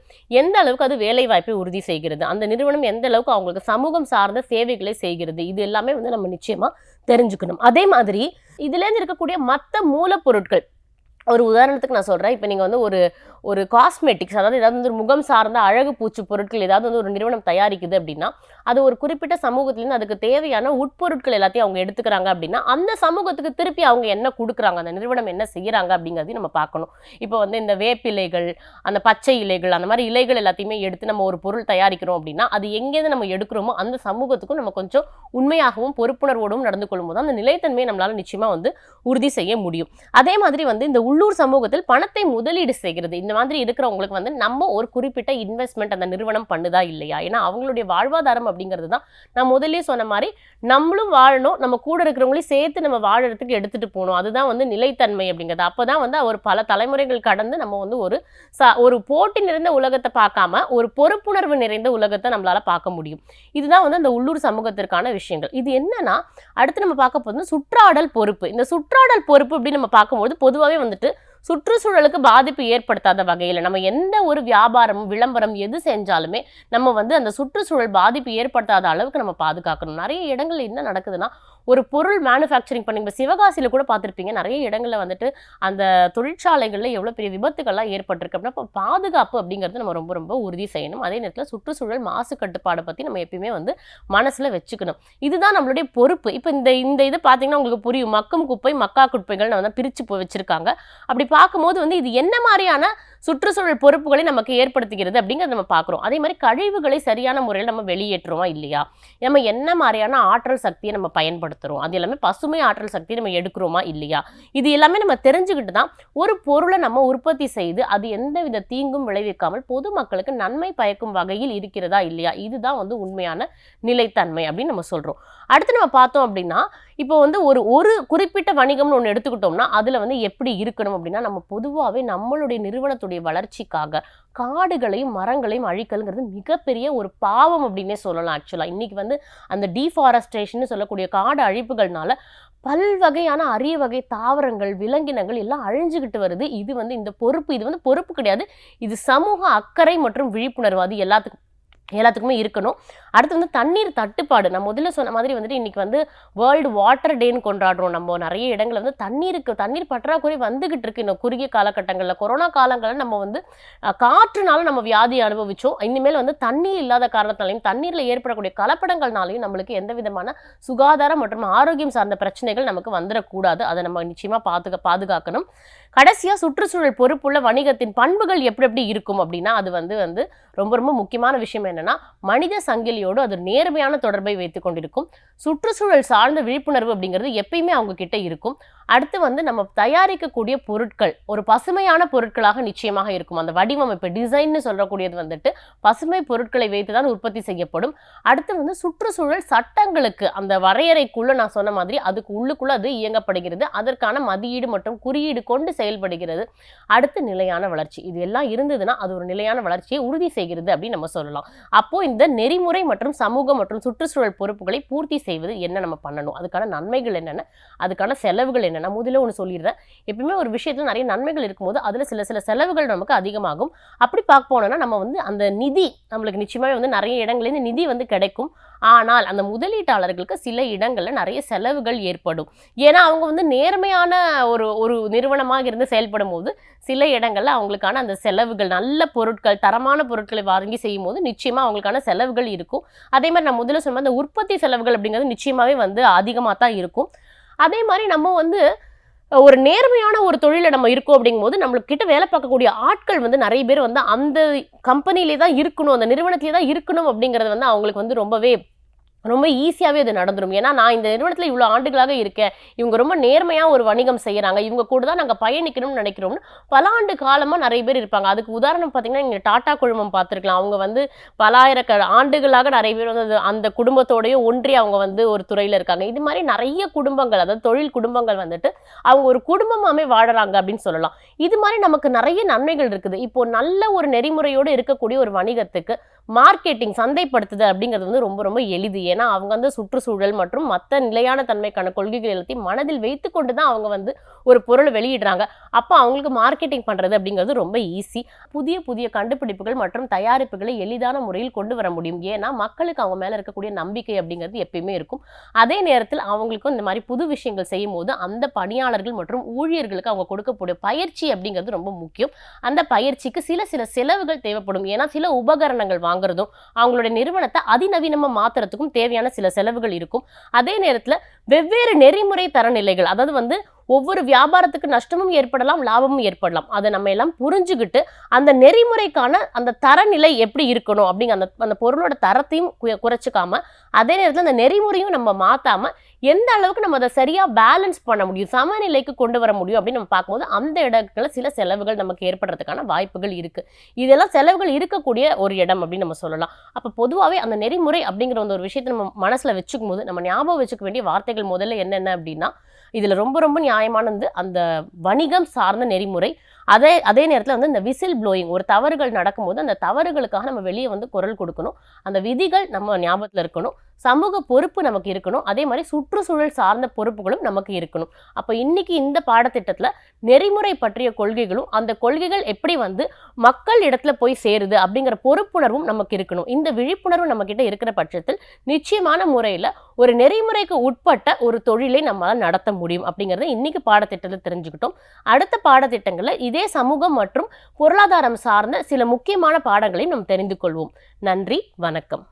எந்த அளவுக்கு அது வேலை வாய்ப்பை உறுதி செய்கிறது, அந்த நிறுவனம் எந்த அளவுக்கு அவங்களுக்கு சமூகம் சார்ந்த சேவைகளை செய்கிறது, இது எல்லாமே வந்து நம்ம நிச்சயமா தெரிஞ்சுக்கணும். அதே மாதிரி இதுலேருந்து இருக்கக்கூடிய மற்ற மூலப்பொருட்கள், ஒரு உதாரணத்துக்கு நான் சொல்கிறேன். இப்போ நீங்கள் வந்து ஒரு காஸ்மெட்டிக்ஸ், அதாவது ஏதாவது வந்து ஒரு முகம் சார்ந்த அழகு பூச்சி பொருட்கள் ஏதாவது வந்து ஒரு நிறுவனம் தயாரிக்குது அப்படின்னா அது ஒரு குறிப்பிட்ட சமூகத்துலேருந்து அதுக்கு தேவையான உட்பொருட்கள் எல்லாத்தையும் அவங்க எடுத்துக்கிறாங்க அப்படின்னா அந்த சமூகத்துக்கு திருப்பி அவங்க என்ன கொடுக்குறாங்க, அந்த நிறுவனம் என்ன செய்கிறாங்க அப்படிங்கிறதையும் நம்ம பார்க்கணும். இப்போ வந்து இந்த வேப்பிலைகள், அந்த பச்சை இலைகள், அந்த மாதிரி இலைகள் எல்லாத்தையுமே எடுத்து நம்ம ஒரு பொருள் தயாரிக்கிறோம் அப்படின்னா அது எங்கேருந்து நம்ம எடுக்கிறோமோ அந்த சமூகத்துக்கும் நம்ம கொஞ்சம் உண்மையாகவும் பொறுப்புணர்வோடும் நடந்து கொள்ளும் போது அந்த நிலைத்தன்மையை நம்மளால நிச்சயமாக வந்து உறுதி செய்ய முடியும். அதே மாதிரி வந்து இந்த உள்ளூர் சமூகத்தில் பணத்தை முதலீடு செய்கிறது. இந்த மாதிரி இருக்கிறவங்களுக்கு வந்து நம்ம ஒரு குறிப்பிட்ட இன்வெஸ்ட்மெண்ட் அந்த நிறுவனம் பண்ணுதா இல்லையா? ஏன்னா அவங்களுடைய வாழ்வாதாரம் அப்படிங்கிறது தான் நான் முதலே சொன்ன மாதிரி நம்மளும் வாழணும், நம்ம கூட இருக்கிறவங்களையும் சேர்த்து நம்ம வாழறதுக்கு எடுத்துட்டு போகணும். அதுதான் வந்து நிலைத்தன்மை அப்படிங்கிறது. அப்போதான் வந்து ஒரு பல தலைமுறைகள் கடந்து நம்ம வந்து ஒரு போட்டி நிறைந்த உலகத்தை பார்க்காம ஒரு பொறுப்புணர்வு நிறைந்த உலகத்தை நம்மளால பார்க்க முடியும். இதுதான் வந்து அந்த உள்ளூர் சமூகத்திற்கான விஷயங்கள். இது என்னன்னா அடுத்து நம்ம பார்க்க போது சுற்றாடல் பொறுப்பு. இந்த சுற்றாடல் பொறுப்பு அப்படின்னு நம்ம பார்க்கும்போது பொதுவாகவே வந்துட்டு சுற்றுச்சூழலுக்கு பாதிப்பு ஏற்படுத்தாத வகையில் நம்ம எந்த ஒரு வியாபாரமும் விளம்பரம் எது செஞ்சாலுமே நம்ம வந்து அந்த சுற்றுச்சூழல் பாதிப்பு ஏற்படுத்தாத அளவுக்கு நம்ம பாதுகாக்கணும். நிறைய இடங்கள்ல என்ன நடக்குதுன்னா ஒரு பொருள் மேனுஃபேக்சரிங் பண்ணி இப்போ சிவகாசியில் கூட பார்த்துருப்பீங்க, நிறைய இடங்கள்ல வந்துட்டு அந்த தொழிற்சாலைகளில் எவ்வளோ பெரிய விபத்துக்கள்லாம் ஏற்பட்டிருக்கு அப்படின்னா இப்போ பாதுகாப்பு அப்படிங்கிறது நம்ம ரொம்ப ரொம்ப உறுதி செய்யணும். அதே நேரத்தில் சுற்றுச்சூழல் மாசு கட்டுப்பாடை பற்றி நம்ம எப்பயுமே வந்து மனசில் வச்சுக்கணும். இதுதான் நம்மளுடைய பொறுப்பு. இப்போ இந்த இது பார்த்தீங்கன்னா உங்களுக்கு புரியும், மக்கும் குப்பை மக்கா குப்பைகள் வந்து பிரித்து வச்சிருக்காங்க. அப்படி பார்க்கும்போது வந்து இது என்ன மாதிரியான சுற்றுச்சூழல் பொறுப்புகளை நமக்கு ஏற்படுத்துகிறது அப்படிங்கிறத நம்ம பார்க்குறோம். அதே மாதிரி கழிவுகளை சரியான முறையில் நம்ம வெளியேற்றுறோமா இல்லையா, நம்ம என்ன மாதிரியான ஆற்றல் சக்தியை நம்ம பயன்படுத்துகிறோம், அது எல்லாமே பசுமை ஆற்றல் சக்தியை நம்ம எடுக்கிறோமா இல்லையா, இது எல்லாமே நம்ம தெரிஞ்சுக்கிட்டு தான் ஒரு பொருளை நம்ம உற்பத்தி செய்து அது எந்தவித தீங்கும் விளைவிக்காமல் பொதுமக்களுக்கு நன்மை பயக்கும் வகையில் இருக்கிறதா இல்லையா, இதுதான் வந்து உண்மையான நிலைத்தன்மை அப்படின்னு நம்ம சொல்கிறோம். அடுத்து நம்ம பார்த்தோம் அப்படின்னா இப்போ வந்து ஒரு குறிப்பிட்ட வணிகம்னு ஒன்று எடுத்துக்கிட்டோம்னா அதில் வந்து எப்படி இருக்கணும் அப்படின்னா நம்ம பொதுவாகவே நம்மளுடைய நிறுவனத்துடைய வளர்ச்சிக்காக காடுகளையும் மரங்களையும் அழிக்கலுங்கிறது மிகப்பெரிய ஒரு பாவம் அப்படின்னே சொல்லலாம். ஆக்சுவலாக இன்னைக்கு வந்து அந்த டீஃபாரஸ்டேஷன் சொல்லக்கூடிய காடு அழிப்புகள்னால பல்வகையான அரிய வகை தாவரங்கள் விலங்கினங்கள் எல்லாம் அழிஞ்சுக்கிட்டு வருது. இது வந்து இந்த பொறுப்பு, இது வந்து பொறுப்பு கிடையாது, இது சமூக அக்கறை மற்றும் விழிப்புணர்வு அது எல்லாத்துக்குமே இருக்கணும். அடுத்து வந்து தண்ணீர் தட்டுப்பாடு. நான் முதல்ல சொன்ன மாதிரி வந்துட்டு இன்னைக்கு வந்து வேர்ல்டு வாட்டர் டேன்னு கொண்டாடுறோம். நம்ம நிறைய இடங்கள் வந்து தண்ணீர் பற்றாக்குறை வந்துகிட்டு இருக்கு. இன்னும் குறுகிய காலகட்டங்களில் கொரோனா காலங்களில் நம்ம வந்து காற்றுனால நம்ம வியாதி அனுபவிச்சோம். இனிமேல் வந்து தண்ணீர் இல்லாத காரணத்தினாலையும் தண்ணீரில் ஏற்படக்கூடிய கலப்படங்கள்னாலையும் நம்மளுக்கு எந்த விதமான சுகாதாரம் மற்றும் ஆரோக்கியம் சார்ந்த பிரச்சனைகள் நமக்கு வந்துடக்கூடாது. அதை நம்ம நிச்சயமா பாதுகாக்கணும். கடைசியா சுற்றுச்சூழல் பொறுப்புள்ள வணிகத்தின் பண்புகள் எப்படி இருக்கும் அப்படின்னா அது வந்து ரொம்ப ரொம்ப முக்கியமான விஷயம் என்னன்னா மனித சங்கிலியோடு அது நேர்மையான தொடர்பை வைத்துக் கொண்டிருக்கும். சுற்றுச்சூழல் சார்ந்த விழிப்புணர்வு அப்படிங்கிறது எப்பயுமே அவங்க கிட்ட இருக்கும். அடுத்து வந்து நம்ம தயாரிக்கக்கூடிய பொருட்கள் ஒரு பசுமையான பொருட்களாக நிச்சயமாக இருக்கும். அந்த வடிவமைப்பு டிசைன்னு சொல்லக்கூடியது வந்துட்டு பசுமை பொருட்களை வைத்துதான் உற்பத்தி செய்யப்படும். அடுத்து வந்து சுற்றுச்சூழல் சட்டங்களுக்கு அந்த வரையறைக்குள்ள நான் சொன்ன மாதிரி அதுக்கு உள்ளுக்குள்ள அது இயங்கப்படுகிறது. அதற்கான மதியீடு மற்றும் குறியீடு கொண்டு செயல்படுகிறது. அடுத்து நிலையான வளர்ச்சி. இது எல்லாம் இருந்ததுன்னா அது ஒரு நிலையான வளர்ச்சியை உறுதி செய்கிறது அப்படின்னு நம்ம சொல்லலாம். அப்போ இந்த நெறிமுறை மற்றும் சமூக மற்றும் சுற்றுச்சூழல் பொறுப்புகளை பூர்த்தி செய்வது என்ன நம்ம பண்ணணும், அதுக்கான நன்மைகள் என்னென்ன, அதுக்கான செலவுகள் என்ன. நான் முதல்ல ஒன்று சொல்லிடுறேன், எப்பயுமே ஒரு விஷயத்துல நிறைய நன்மைகள் இருக்கும்போது அதுல சில செலவுகள் நமக்கு அதிகமாகும். அப்படி பார்க்க போனோம்னா நம்ம வந்து அந்த நிதி நம்மளுக்கு நிச்சயமாக வந்து நிறைய இடங்கள்லேருந்து நிதி வந்து கிடைக்கும். ஆனால் அந்த முதலீட்டாளர்களுக்கு சில இடங்கள்ல நிறைய செலவுகள் ஏற்படும். ஏன்னா அவங்க வந்து நேர்மையான ஒரு நிறுவனமாக இருந்து செயல்படும் போது சில இடங்கள்ல அவங்களுக்கான அந்த செலவுகள் நல்ல பொருட்கள் தரமான பொருட்களை வாங்கி செய்யும் போது நிச்சயமா அவங்களுக்கான செலவுகள் இருக்கும். அதே மாதிரி நான் முதல்ல சொன்ன அந்த உற்பத்தி செலவுகள் அப்படிங்கிறது நிச்சயமாவே வந்து அதிகமாக தான் இருக்கும். அதே மாதிரி நம்ம வந்து ஒரு நேர்மையான ஒரு தொழில நம்ம இருக்கோம் அப்படிங்கும்போது நம்மளுக்கு கிட்ட வேலை பார்க்கக்கூடிய ஆட்கள் வந்து நிறைய பேர் வந்து அந்த கம்பெனிலே தான் இருக்கணும், அந்த நிறுவனத்திலே தான் இருக்கணும் அப்படிங்கிறது வந்து அவங்களுக்கு வந்து ரொம்ப ஈஸியாகவே அது நடந்துடும். ஏன்னா நான் இந்த நிறுவனத்தில் இவ்வளோ ஆண்டுகளாக இருக்கேன், இவங்க ரொம்ப நேர்மையாக ஒரு வணிகம் செய்கிறாங்க, இவங்க கூட தான் நாங்கள் பயணிக்கணும்னு நினைக்கிறோம்னு பல ஆண்டு காலமாக நிறைய பேர் இருப்பாங்க. அதுக்கு உதாரணம் பார்த்தீங்கன்னா இங்கே டாடா குழுமம் பார்த்துருக்கலாம். அவங்க வந்து ஆண்டுகளாக நிறைய பேர் வந்து அந்த குடும்பத்தோடய ஒன்றி அவங்க வந்து ஒரு துறையில் இருக்காங்க. இது மாதிரி நிறைய குடும்பங்கள் அதாவது தொழில் குடும்பங்கள் வந்துட்டு அவங்க ஒரு குடும்பமாகவே வாழறாங்க அப்படின்னு சொல்லலாம். இது மாதிரி நமக்கு நிறைய நன்மைகள் இருக்குது. இப்போ நல்ல ஒரு நெறிமுறையோடு இருக்கக்கூடிய ஒரு வணிகத்துக்கு மார்க்கெட்டிங் சந்தைப்படுத்துது அப்படிங்கிறது வந்து ரொம்ப ரொம்ப எளிது. ஏன்னா அவங்க வந்து சுற்றுச்சூழல் மற்றும் மற்ற நிலையான தன்மைக்கான கொள்கைகள் எல்லாத்தையும் மனதில் வைத்து கொண்டு தான் அவங்க வந்து ஒரு பொருளை வெளியிடுறாங்க. அப்போ அவங்களுக்கு மார்க்கெட்டிங் பண்ணுறது அப்படிங்கிறது ரொம்ப ஈஸி. புதிய கண்டுபிடிப்புகள் மற்றும் தயாரிப்புகளை எளிதான முறையில் கொண்டு வர முடியும். ஏன்னா மக்களுக்கு அவங்க மேலே இருக்கக்கூடிய நம்பிக்கை அப்படிங்கிறது எப்பயுமே இருக்கும். அதே நேரத்தில் அவங்களுக்கும் இந்த மாதிரி புது விஷயங்கள் செய்யும் போது அந்த பணியாளர்கள் மற்றும் ஊழியர்களுக்கு அவங்க கொடுக்கக்கூடிய பயிற்சி அப்படிங்கிறது ரொம்ப முக்கியம். அந்த பயிற்சிக்கு சில செலவுகள் தேவைப்படும். ஏன்னா சில உபகரணங்கள் வாங்குறதும் அவங்களுடைய நிறுவனத்தை அதிநவீனமாக மாத்துறதுக்கும் தேவையான சில செலவுகள் இருக்கும். அதே நேரத்தில் வெவ்வேறு நெறிமுறை தரநிலைகள் அதாவது வந்து ஒவ்வொரு வியாபாரத்துக்கு நஷ்டமும் ஏற்படலாம் லாபமும் ஏற்படலாம். அதை நம்ம எல்லாம் புரிஞ்சுக்கிட்டு அந்த நெறிமுறைக்கான அந்த தரநிலை எப்படி இருக்கணும் அப்படிங்கிற அந்த பொருளோட தரத்தையும் குறைச்சிக்காம அதே நேரத்தில் அந்த நெறிமுறையும் நம்ம மாத்தாம எந்த அளவுக்கு நம்ம அதை சரியா பேலன்ஸ் பண்ண முடியும், சமநிலைக்கு கொண்டு வர முடியும் அப்படின்னு நம்ம பார்க்கும்போது அந்த இடத்துல சில செலவுகள் நமக்கு ஏற்படுறதுக்கான வாய்ப்புகள் இருக்கு. இதெல்லாம் செலவுகள் இருக்கக்கூடிய ஒரு இடம் அப்படின்னு நம்ம சொல்லலாம். அப்ப பொதுவாகவே அந்த நெறிமுறை அப்படிங்கிற ஒரு விஷயத்தை நம்ம மனசுல வச்சுக்கும் போது நம்ம ஞாபகம் வச்சுக்க வேண்டிய வார்த்தைகள் முதல்ல என்னென்ன அப்படின்னா, இதுல ரொம்ப ரொம்ப நியாயமானது அந்த வணிகம் சார்ந்த நெறிமுறை. அதே நேரத்தில் வந்து இந்த விசில் ப்ளோயிங், ஒரு தவறுகள் நடக்கும்போது அந்த தவறுகளுக்காக நம்ம வெளியே வந்து குரல் கொடுக்கணும். அந்த விதிகள் நம்ம ஞாபகத்தில் இருக்கணும். சமூக பொறுப்பு நமக்கு இருக்கணும். அதே மாதிரி சுற்றுச்சூழல் சார்ந்த பொறுப்புகளும் நமக்கு இருக்கணும். அப்போ இன்னைக்கு இந்த பாடத்திட்டத்தில் நெறிமுறை பற்றிய கொள்கைகளும் அந்த கொள்கைகள் எப்படி வந்து மக்கள் இடத்துல போய் சேருது அப்படிங்கிற பொறுப்புணர்வும் நமக்கு இருக்கணும். இந்த விழிப்புணர்வு நம்ம கிட்ட இருக்கிற பட்சத்தில் நிச்சயமான முறையில் ஒரு நெறிமுறைக்கு உட்பட்ட ஒரு தொழிலை நம்மளால் நடத்த முடியும் அப்படிங்கிறத இன்னைக்கு பாடத்திட்டத்தில் தெரிஞ்சுக்கிட்டோம். அடுத்த பாடத்திட்டங்களில் இதே சமூகம் மற்றும் பொருளாதாரம் சார்ந்த சில முக்கியமான பாடங்களையும் நாம் தெரிந்து கொள்வோம். நன்றி, வணக்கம்.